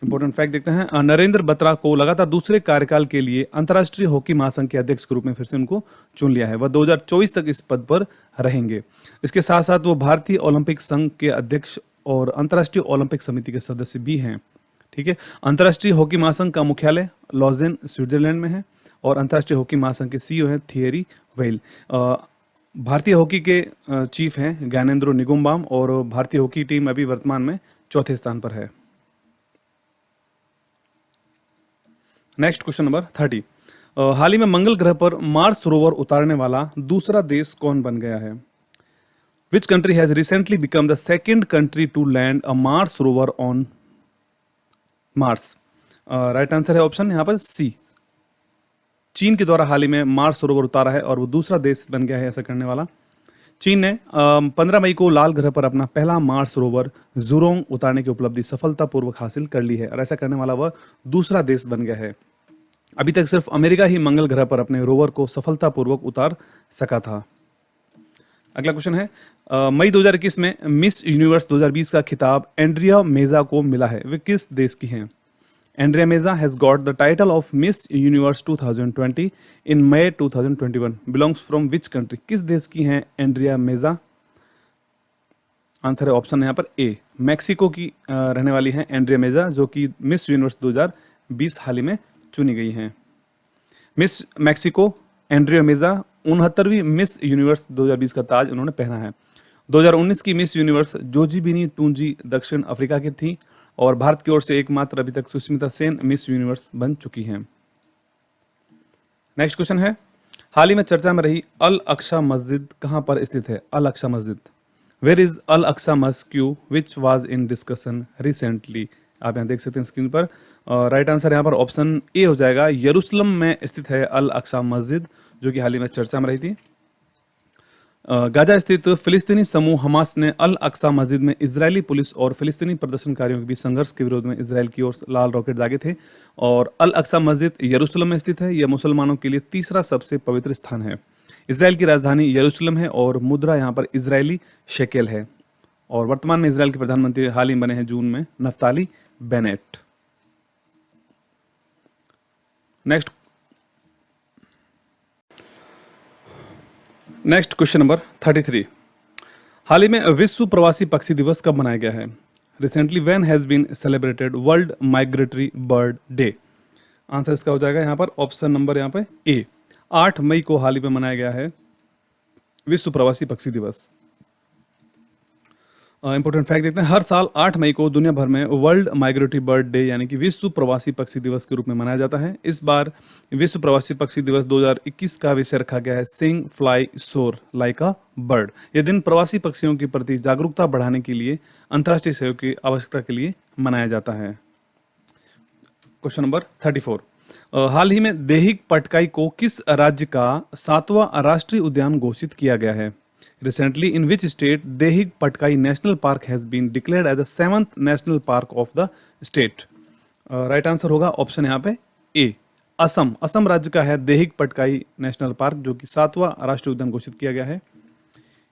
Important fact देखते हैं, नरेंद्र बत्रा को लगातार दूसरे कार्यकाल के लिए अंतर्राष्ट्रीय हॉकी महासंघ के अध्यक्ष के रूप में फिर से उनको चुन लिया है। वह 2024 तक इस पद पर रहेंगे। इसके साथ साथ वो भारतीय ओलंपिक संघ के अध्यक्ष और अंतर्राष्ट्रीय ओलंपिक समिति के सदस्य भी हैं। ठीक है, अंतर्राष्ट्रीय हॉकी महासंघ का मुख्यालय लॉजेन स्विट्जरलैंड में है और अंतर्राष्ट्रीय हॉकी महासंघ के CEO हैं थियरी वेल। भारतीय हॉकी के चीफ हैं ज्ञानेंद्रो निगुम्बाम और भारतीय हॉकी टीम अभी वर्तमान में चौथे स्थान पर है। Next question number 30। हाल ही में मंगल ग्रह पर मार्स रोवर उतारने वाला दूसरा देश कौन बन गया है? Which country has recently become the second country to land a Mars rover on Mars? Right answer है ऑप्शन यहाँ पर सी, चीन के द्वारा हाल ही में मार्स रोवर उतारा है और वो दूसरा देश बन गया है ऐसा करने वाला। चीन ने 15 मई को लाल ग्रह पर अपना पहला मार्स रोवर ज़ुरोंग उतारने की उपलब्धि सफलतापूर्वक हासिल कर ली है और ऐसा करने वाला वह दूसरा देश बन गया है। अभी तक सिर्फ अमेरिका ही मंगल ग्रह पर अपने रोवर को सफलतापूर्वक उतार सका था। अगला क्वेश्चन है, मई 2021 में मिस यूनिवर्स 2020 का खिताब एंड्रिया मेजा को मिला है। वे किस देश की हैं? Andrea Meza has got the title of Miss Universe 2020 in May 2021. Belongs from which country? किस देश की हैं एंड्रिया मेजा? आंसर है ऑप्शन यहाँ पर ए, मैक्सिको की रहने वाली हैं एंड्रिया मेजा, जो कि मिस यूनिवर्स 2020 हाल ही में चुनी गई हैं। मिस मैक्सिको एंड्रिया मेजा 69वीं मिस यूनिवर्स 2020 का ताज उन्होंने पहना है। 2019 की मिस यूनिवर्स जोजीबिनी टूंजी दक्षिण अफ्रीका की थी और भारत की ओर से एकमात्र अभी तक सुष्मिता सेन मिस यूनिवर्स बन चुकी हैं। नेक्स्ट क्वेश्चन है, हाल ही में चर्चा में रही अल अक्सा मस्जिद कहां पर स्थित है? अल अक्सा मस्जिद, where is Al Aqsa mosque which was in discussion recently? आप यहाँ देख सकते हैं स्क्रीन पर। राइट आंसर यहाँ पर ऑप्शन ए हो जाएगा, यरूशलेम में स्थित है अल अक्सा मस्जिद, जो कि हाल ही में चर्चा में रही थी। गाजा स्थित फिलिस्तीनी समूह हमास ने अल अक्सा मस्जिद में इजरायली पुलिस और फिलिस्तीनी प्रदर्शनकारियों के बीच संघर्ष के विरोध में इजरायल की ओर लाल रॉकेट दागे थे। और अल अक्सा मस्जिद यरूशलेम में स्थित है। यह मुसलमानों के लिए तीसरा सबसे पवित्र स्थान है। इजरायल की राजधानी यरूशलेम है और मुद्रा यहाँ पर इजरायली शेकेल है। और वर्तमान में इजरायल के प्रधानमंत्री हाल ही बने हैं जून में, Naftali Bennett. Next question number 33। हाल ही में विश्व प्रवासी पक्षी दिवस कब मनाया गया है? Recently when has been celebrated world migratory bird day? Answer इसका हो जाएगा यहाँ पर ऑप्शन नंबर यहाँ पे ए, 8 मई को हाल ही में मनाया गया है विश्व प्रवासी पक्षी दिवस। इंपॉर्टेंट फैक्ट देखते हैं, हर साल 8 मई को दुनिया भर में वर्ल्ड माइग्रेटरी बर्ड डे यानी कि विश्व प्रवासी पक्षी दिवस के रूप में मनाया जाता है। इस बार विश्व प्रवासी पक्षी दिवस 2021 का विषय रखा गया है सिंग फ्लाई सोर लाइक अ बर्ड। यह दिन प्रवासी पक्षियों के प्रति जागरूकता बढ़ाने के लिए अंतर्राष्ट्रीय सहयोग की आवश्यकता के लिए मनाया जाता है। Question number 34। हाल ही में देहिक पटकाई को किस राज्य का 7वां राष्ट्रीय उद्यान घोषित किया गया है? Recently, in which state Dehig Patkai National Park has been declared as the 7th national park of the state? Right answer होगा ऑप्शन यहाँ पे ए, असम। असम राज्य का है देहिग पटकाई नेशनल पार्क, जो कि 7वां राष्ट्रीय उद्यान घोषित किया गया है।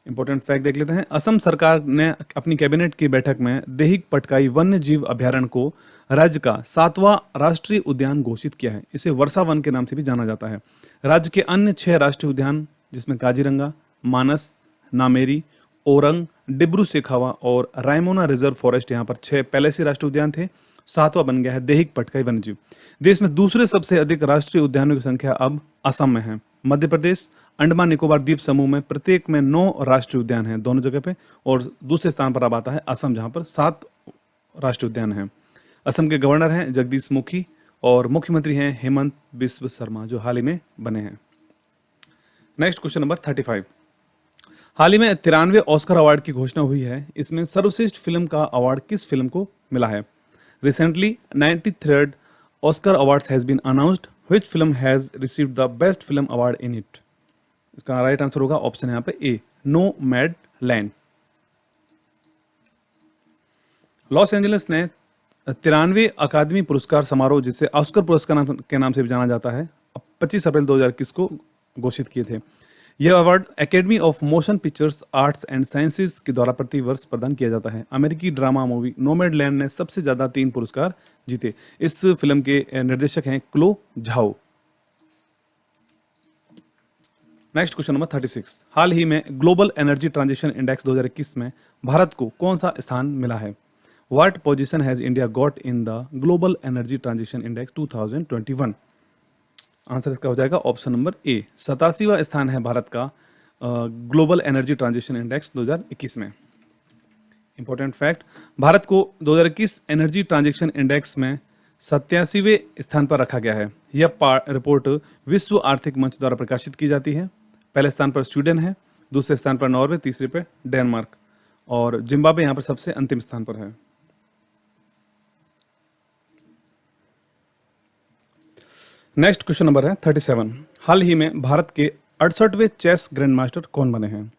इंपॉर्टेंट फैक्ट देख लेते हैं, असम सरकार ने अपनी कैबिनेट की बैठक में देहिग पटकाई वन्य जीव अभ्यारण्य को राज्य का 7वां राष्ट्रीय उद्यान घोषित किया है। इसे वर्षा वन के नाम से भी जाना जाता है। राज्य के अन्य 6 राष्ट्रीय उद्यान जिसमें काजीरंगा, मानस, नामेरी, ओरंग, डिब्रू सेखावा और रायमोना रिजर्व फॉरेस्ट, यहाँ पर 6 पहले से राष्ट्रीय उद्यान थे, 7वां बन गया है देहिग पटकाई वन्यजीव। देश में दूसरे सबसे अधिक राष्ट्रीय उद्यानों की संख्या अब असम में है। मध्य प्रदेश, अंडमान निकोबार द्वीप समूह में प्रत्येक में 9 राष्ट्रीय उद्यान हैं दोनों जगह पे, और दूसरे स्थान पर अब आता है असम, जहां पर 7 राष्ट्रीय उद्यान हैं। असम के गवर्नर हैं जगदीश मुखी और मुख्यमंत्री हैं हेमंत बिस्व शर्मा, जो हाल ही में बने हैं। Next question number 35। हाल ही में 93वें ऑस्कर अवार्ड की घोषणा हुई है। इसमें सर्वश्रेष्ठ फिल्म का अवार्ड किस फिल्म को मिला है? Recently 93rd Oscar awards has been announced, which film has received the best film award in it? इसका राइट आंसर होगा ऑप्शन यहाँ पे A, Nomadland. Los Angeles ने 93वें अकादमी पुरस्कार समारोह, जिसे ऑस्कर पुरस्कार के नाम से भी जाना जाता है, 25 अप्रैल 2021 को घोषित किए थे। यह award academy of motion pictures arts and sciences के द्वारा प्रति वर्ष प्रदान किया जाता है। अमेरिकी ड्रामा मूवी नोमैड लैंड ने सबसे ज्यादा 3 पुरस्कार जीते। इस फिल्म के निर्देशक हैं क्लो झाओ। Next question number 36। हाल ही में ग्लोबल एनर्जी ट्रांजिशन इंडेक्स 2021 में भारत को कौन सा स्थान मिला है? What position has India got in the global energy transition index 2021? Answer इसका हो जाएगा ऑप्शन नंबर ए, 87वां स्थान है भारत का ग्लोबल एनर्जी ट्रांजिशन इंडेक्स 2021 में। इंपॉर्टेंट फैक्ट, भारत को 2021 एनर्जी ट्रांजिशन इंडेक्स में 87वें स्थान पर रखा गया है। यह रिपोर्ट विश्व आर्थिक मंच द्वारा प्रकाशित की जाती है। पहले स्थान पर स्वीडन है, दूसरे स्थान पर नॉर्वे, तीसरे पर डेनमार्क और जिम्बाब्वे यहाँ पर सबसे अंतिम स्थान पर है। नेक्स्ट क्वेश्चन नंबर है 37। हाल ही में भारत के 68वें चेस ग्रैंड मास्टर कौन बने हैं?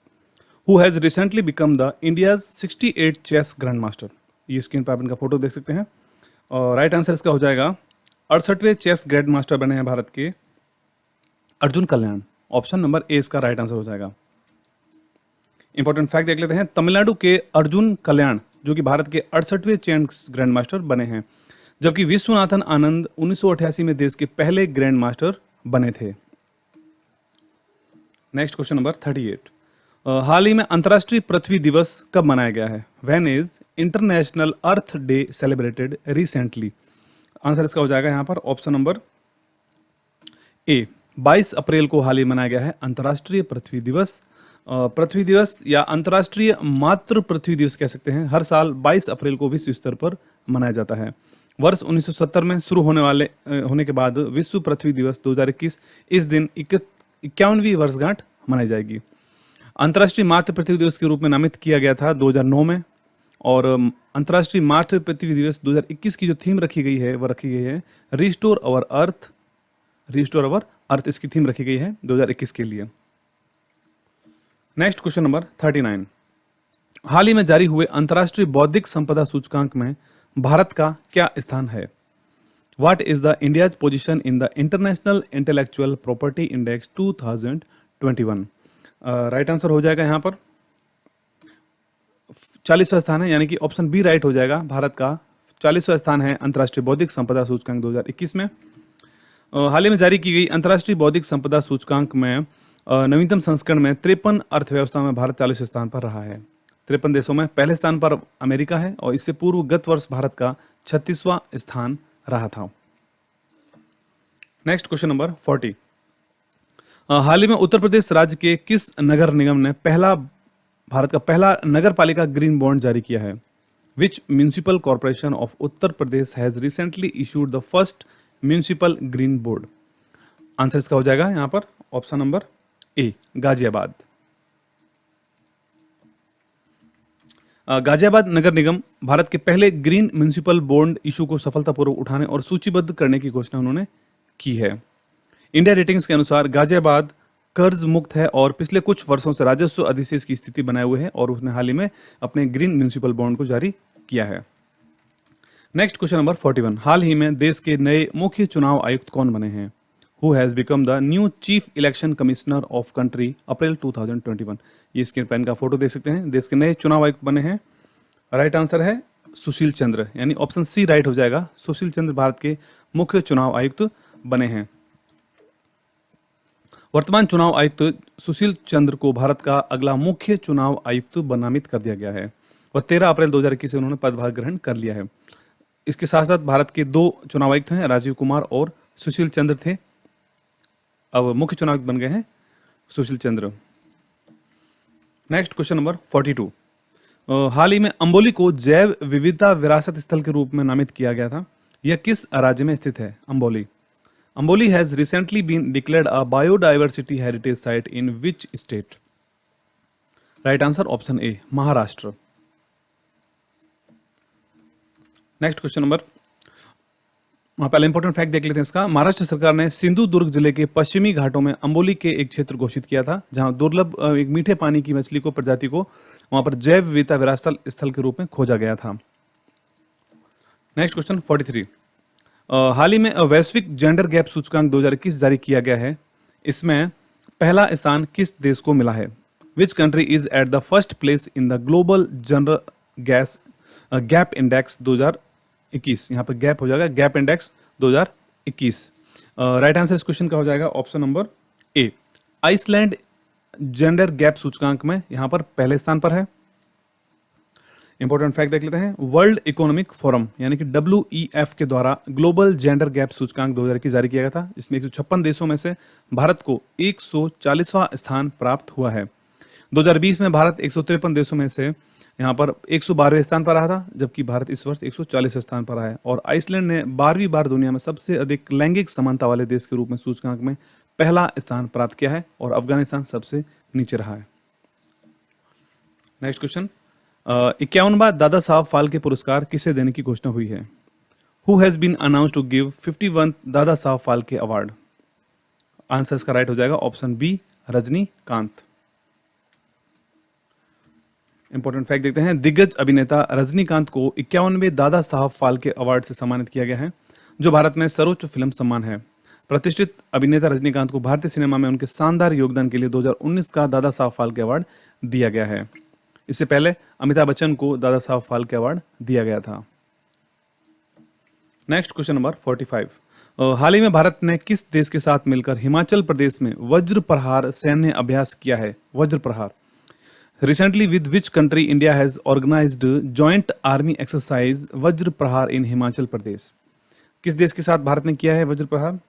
Who has recently become the India's 68 chess grandmaster? ये स्क्रीन पर आप इनका फोटो देख सकते हैं और राइट आंसर इसका हो जाएगा 68वें चेस ग्रैंड मास्टर बने हैं भारत के अर्जुन कल्याण। ऑप्शन नंबर ए इसका राइट आंसर हो जाएगा। इंपॉर्टेंट फैक्ट देख लेते हैं, तमिलनाडु के अर्जुन कल्याण जो कि भारत के 68वें चेस ग्रैंड मास्टर बने हैं, जबकि विश्वनाथन आनंद 1988 में देश के पहले ग्रैंड मास्टर बने थे। Next question number 38। हाल ही में अंतर्राष्ट्रीय पृथ्वी दिवस कब मनाया गया है? When is international earth day celebrated recently? Answer इसका हो जाएगा यहाँ पर ऑप्शन नंबर ए, 22 अप्रैल को हाल ही मनाया गया है अंतर्राष्ट्रीय पृथ्वी दिवस। पृथ्वी दिवस या अंतर्राष्ट्रीय मातृ पृथ्वी दिवस कह सकते हैं, हर साल 22 अप्रैल को विश्व स्तर पर मनाया जाता है। वर्ष 1970 में शुरू होने के बाद विश्व पृथ्वी दिवस 2021 इस दिन 51वीं वर्षगांठ मनाई जाएगी। अंतर्राष्ट्रीय मातृ पृथ्वी दिवस के रूप में नामित किया गया था 2009 में और अंतर्राष्ट्रीय मातृ पृथ्वी दिवस 2021 की जो थीम रखी गई है वह रखी गई है रिस्टोर अवर अर्थ। रिस्टोर अवर अर्थ इसकी थीम रखी गई है 2021 के लिए। Next question number 39। हाल ही में जारी हुए अंतर्राष्ट्रीय बौद्धिक संपदा सूचकांक में भारत का क्या स्थान है? What is the India's position in the international intellectual property index 2021? Right answer हो जाएगा यहाँ पर 40वां स्थान है, यानी कि ऑप्शन बी राइट हो जाएगा। भारत का 40वां स्थान है अंतर्राष्ट्रीय बौद्धिक संपदा सूचकांक 2021 में। हाल ही में जारी की गई अंतर्राष्ट्रीय बौद्धिक संपदा सूचकांक में नवीनतम संस्करण में 53 अर्थव्यवस्था में भारत 40वें स्थान पर रहा है। 53 देशों में पहले स्थान पर अमेरिका है और इससे पूर्व गत वर्ष भारत का 36वां स्थान रहा था। Next question number 40। हाल ही में उत्तर प्रदेश राज्य के किस नगर निगम ने भारत का पहला नगर पालिका ग्रीन बॉन्ड जारी किया है? Which municipal corporation of Uttar Pradesh has recently issued the first municipal green board? Answer इसका हो जाएगा यहाँ पर option number A, Ghaziabad. Ghaziabad नगर निगम भारत के पहले ग्रीन म्यूनिसिपल बॉन्ड इशू को सफलतापूर्वक उठाने और सूचीबद्ध करने की घोषणा उन्होंने की है। इंडिया रेटिंग्स के अनुसार गाजियाबाद कर्ज मुक्त है और पिछले कुछ वर्षों से राजस्व अधिशेष की स्थिति बनाए हुए है और उसने हाल ही में अपने ग्रीन म्यूनिसिपल बॉन्ड को जारी किया है। Next question number 41। हाल ही में देश के नए मुख्य चुनाव आयुक्त कौन बने हैं? Who has become the new chief election commissioner of country April 2021? ये स्क्रीन पर इनका फोटो देख सकते हैं। देश के नए चुनाव आयुक्त बने हैं। राइट आंसर है सुशील चंद्र, यानी ऑप्शन सी राइट हो जाएगा। सुशील चंद्र भारत के मुख्य चुनाव आयुक्त बने हैं। वर्तमान चुनाव आयुक्त सुशील चंद्र को भारत का अगला मुख्य चुनाव आयुक्त नामित कर दिया गया है। वह 13 अप्रैल 2021 से उन्होंने पदभार ग्रहण कर लिया है। इसके साथ साथ भारत के 2 चुनाव आयुक्त हैं, राजीव कुमार और सुशील चंद्र थे। अब मुख्य चुनाव आयुक्त बन गए हैं Sushil Chandra. Next question number 42। हाल ही में अंबोली को जैव विविधता विरासत स्थल के रूप में नामित किया गया था। यह किस राज्य में स्थित है? Amboli has recently been declared a biodiversity heritage site in which state? Right answer option A, Maharashtra. Next question number पहले इंपॉर्टेंट फैक्ट देख लेते हैं इसका। महाराष्ट्र सरकार ने सिंधु दुर्ग जिले के पश्चिमी घाटों में अंबोली के एक क्षेत्र घोषित किया था, जहां दुर्लभ एक मीठे पानी की मछली को प्रजाति को वहां पर जैव विविधता विरासत स्थल के रूप में खोजा गया था। Next question 43। हाल ही में वैश्विक जेंडर गैप सूचकांक 2021 जारी किया गया है। इसमें पहला स्थान किस देश को मिला है? Which country is at the first place in the global gender gap index 2021? यहाँ पर गैप हो जाएगा गैप इंडेक्स 2021। राइट आंसर इस क्वेश्चन का हो जाएगा option number A. Iceland gender gap सूचकांक में यहाँ पर पहले स्थान पर है। इंपॉर्टेंट फैक्ट देख लेते हैं। वर्ल्ड इकोनॉमिक फोरम यानी कि WEF के द्वारा ग्लोबल जेंडर गैप सूचकांक 2021 जारी किया गया था, जिसमें 156 देशों में से भारत को 140वां स्थान प्राप्त हुआ है। 2020 में भारत 153 देशों में से यहाँ पर 112वें स्थान पर रहा था, जबकि भारत इस वर्ष 140वें स्थान पर आया है। और आइसलैंड ने 12वीं बार दुनिया में सबसे अधिक लैंगिक समानता वाले देश के रूप में सूचकांक में पहला स्थान प्राप्त किया है, और अफगानिस्तान सबसे नीचे रहा है। नेक्स्ट क्वेश्चन 51वां दादा साहब फाल्के पुरस्कार किसे देने की घोषणा हुई है? Who has been announced to give 51 Dada Saheb Phalke award? Answer इसका राइट हो जाएगा option B, Rajinikanth. Important fact देखते हैं। दिग्गज अभिनेता रजनीकांत को 51वें दादा साहब फाल्के अवार्ड से सम्मानित किया गया है, जो भारत में सर्वोच्च फिल्म सम्मान है। प्रतिष्ठित अभिनेता रजनीकांत को भारतीय सिनेमा में उनके शानदार योगदान के लिए 2019 का दादा साहब फाल्के अवार्ड दिया गया है। इससे पहले अमिताभ बच्चन को दादा साहब फाल्के अवार्ड दिया गया था। Next question number 45। हाल ही में भारत ने किस देश के साथ मिलकर हिमाचल प्रदेश में वज्र प्रहार सैन्य अभ्यास किया है? वज्र प्रहार। Recently, with which country India has organized joint army exercise वज्र प्रहार in हिमाचल प्रदेश? किस देश के साथ भारत ने किया है वज्र प्रहार?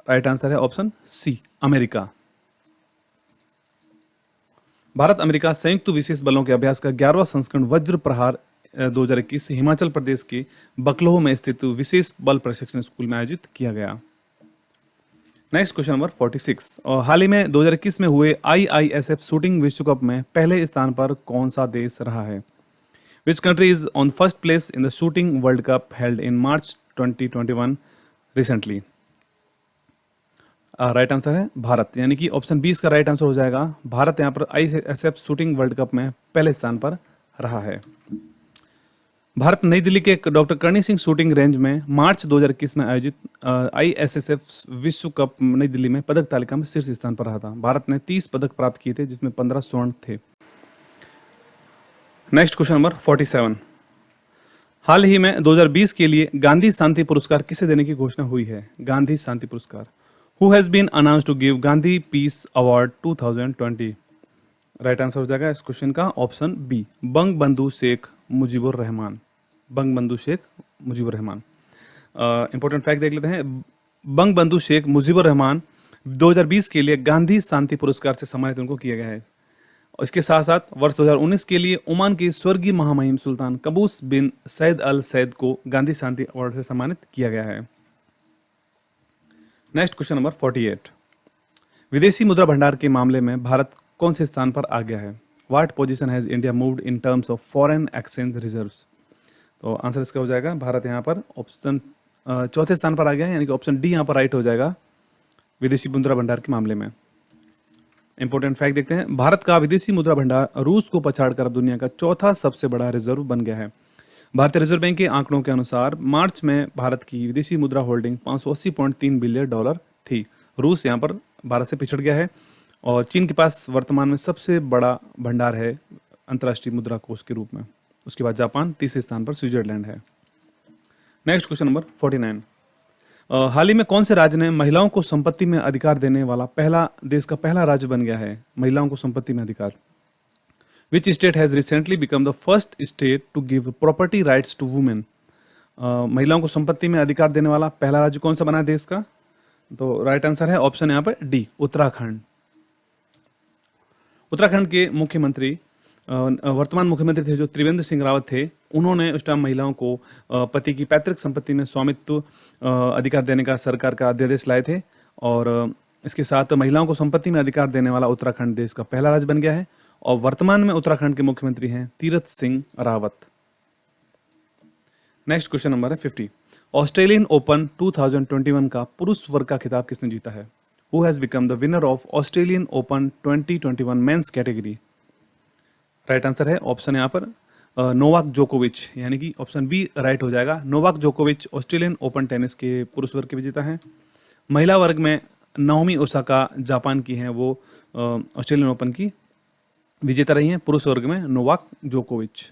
राइट आंसर है ऑप्शन सी, अमेरिका। भारत अमेरिका संयुक्त विशेष बलों के अभ्यास का 11वां संस्करण वज्र प्रहार 2021 हिमाचल प्रदेश के बकलोह में स्थित विशेष बल प्रशिक्षण स्कूल में आयोजित किया गया। Next question number 46। और हाल ही में 2021 में हुए IISF शूटिंग विश्व कप में पहले स्थान पर कौन सा देश रहा है? Which country is on first place in the shooting world cup held in March 2021 recently? Right answer है भारत, यानी कि ऑप्शन 20 का राइट आंसर हो जाएगा। भारत यहाँ पर IISF शूटिंग वर्ल्ड कप में पहले स्थान पर रहा है। भारत नई दिल्ली के doctor Karni Singh shooting range में मार्च 2021 में आयोजित ISSF विश्व कप नई दिल्ली में पदक तालिका में शीर्ष स्थान पर रहा था। भारत ने 30 पदक प्राप्त किए थे, जिसमें 15 स्वर्ण थे। Next question number 47। हाल ही में 2020 के लिए गांधी शांति पुरस्कार किसे देने की घोषणा हुई है? गांधी शांति पुरस्कार। Who has been announced to give Gandhi peace award 2020? Right answer हो जाएगा इस क्वेश्चन का ऑप्शन बी, बंग बंधु शेख मुजीबुर रहमान। बंग बंधु शेख मुजीबुर रहमान। इंपॉर्टेंट फैक्ट देख लेते हैं। बंग बंधु शेख मुजीबुर रहमान 2020 के लिए गांधी शांति पुरस्कार से सम्मानित उनको किया गया है। और इसके साथ साथ वर्ष 2019 के लिए ओमान के स्वर्गीय महामहिम सुल्तान कबूस बिन सैद अल सैद को गांधी शांति अवार्ड से सम्मानित किया गया है। Next question number 48। विदेशी मुद्रा भंडार के मामले में भारत कौन से स्थान पर आ गया है? What position has India moved in terms of foreign exchange reserves? तो आंसर इसका हो जाएगा भारत यहाँ पर ऑप्शन चौथे स्थान पर आ गया है, यानी कि ऑप्शन डी यहाँ पर राइट हो जाएगा विदेशी मुद्रा भंडार के मामले में। इंपॉर्टेंट फैक्ट देखते हैं। भारत का विदेशी मुद्रा भंडार रूस को पछाड़कर दुनिया का चौथा सबसे बड़ा रिजर्व बन गया है। भारतीय रिजर्व बैंक के आंकड़ों के अनुसार मार्च में भारत की विदेशी मुद्रा होल्डिंग $580.3 बिलियन थी। रूस यहाँ पर भारत से पिछड़ गया है, और चीन के पास वर्तमान में सबसे बड़ा भंडार है अंतर्राष्ट्रीय मुद्रा कोष के रूप में। उसके बाद जापान, तीसरे स्थान पर स्विट्जरलैंड है। Next question number 49। हाल ही में कौन से राज्य ने महिलाओं को संपत्ति में अधिकार देने वाला देश का पहला राज्य बन गया है? महिलाओं को संपत्ति में अधिकार। Which state has recently become the first state to give property rights to women? महिलाओं को संपत्ति में अधिकार देने वाला पहला राज्य कौन सा बना है देश का? तो राइट आंसर है ऑप्शन यहाँ पर डी, उत्तराखंड। उत्तराखंड के मुख्यमंत्री वर्तमान मुख्यमंत्री थे जो त्रिवेंद्र सिंह रावत थे। उन्होंने उस टाइम महिलाओं को पति की पैतृक संपत्ति में स्वामित्व अधिकार देने का सरकार का अध्यादेश लाए थे, और इसके साथ महिलाओं को संपत्ति में अधिकार देने वाला उत्तराखंड देश का पहला राज्य बन गया है। और वर्तमान में उत्तराखंड के मुख्यमंत्री हैं Tirath Singh Rawat. Next question number है 50। ऑस्ट्रेलियन ओपन 2021 का पुरुष वर्ग का खिताब किसने जीता है? Who has become the winner of Australian open 2021 men's category? Right answer है ऑप्शन यहाँ पर नोवाक जोकोविच, यानी कि ऑप्शन बी राइट हो जाएगा। नोवाक जोकोविच ऑस्ट्रेलियन ओपन टेनिस के पुरुष वर्ग के विजेता हैं। महिला वर्ग में नाओमी ओसाका जापान की हैं, वो ऑस्ट्रेलियन ओपन की विजेता रही हैं। पुरुष वर्ग में नोवाक जोकोविच।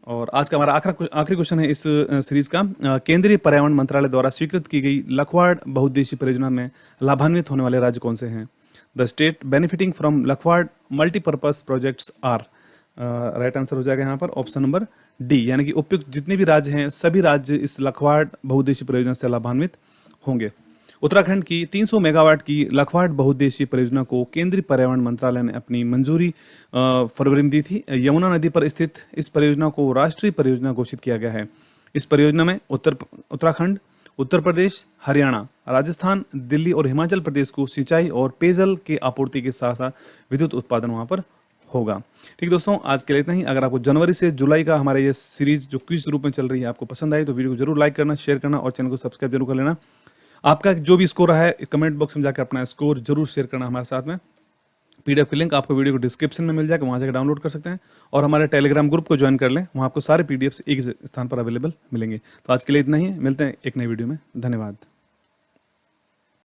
और आज का हमारा आखिरी क्वेश्चन है इस सीरीज का। केंद्रीय पर्यावरण मंत्रालय द्वारा स्वीकृत की गई लखवाड़ बहुउद्देशीय परियोजना में लाभान्वित होने वाले राज्य कौन से हैं? The state benefiting from Lakhwar multipurpose projects are. Right answer हो जाएगा यहाँ पर ऑप्शन नंबर डी, यानी कि उपयुक्त जितने भी राज्य हैं सभी राज्य इस लखवाड़ बहुउद्देशीय परियोजना से लाभान्वित होंगे। उत्तराखंड की 300 मेगावाट की लखवाड़ बहुउद्देशीय परियोजना को केंद्रीय पर्यावरण मंत्रालय ने अपनी मंजूरी फरवरी में दी थी। यमुना नदी पर स्थित इस परियोजना को राष्ट्रीय परियोजना घोषित किया गया है। इस परियोजना में उत्तराखंड, उत्तर प्रदेश, हरियाणा, राजस्थान, दिल्ली और हिमाचल प्रदेश को सिंचाई और पेयजल के आपूर्ति के साथ साथ विद्युत उत्पादन वहां पर होगा। ठीक दोस्तों, आज के लिए इतना ही। अगर आपको जनवरी से जुलाई का हमारे ये सीरीज जो क्विज रूप में चल रही है आपको पसंद आई तो वीडियो को जरूर लाइक करना, शेयर करना और चैनल को सब्सक्राइब जरूर कर लेना। आपका जो भी स्कोर रहा है कमेंट बॉक्स में जाकर अपना स्कोर जरूर शेयर करना हमारे साथ में। पीडीएफ की लिंक आपको वीडियो को डिस्क्रिप्शन में मिल जाएगा, वहां जाकर डाउनलोड कर सकते हैं और हमारे टेलीग्राम ग्रुप को ज्वाइन कर लें, वहां आपको सारे पीडीएफ एक स्थान पर अवेलेबल मिलेंगे। तो आज के लिए इतना ही, मिलते हैं एक नई वीडियो में। धन्यवाद।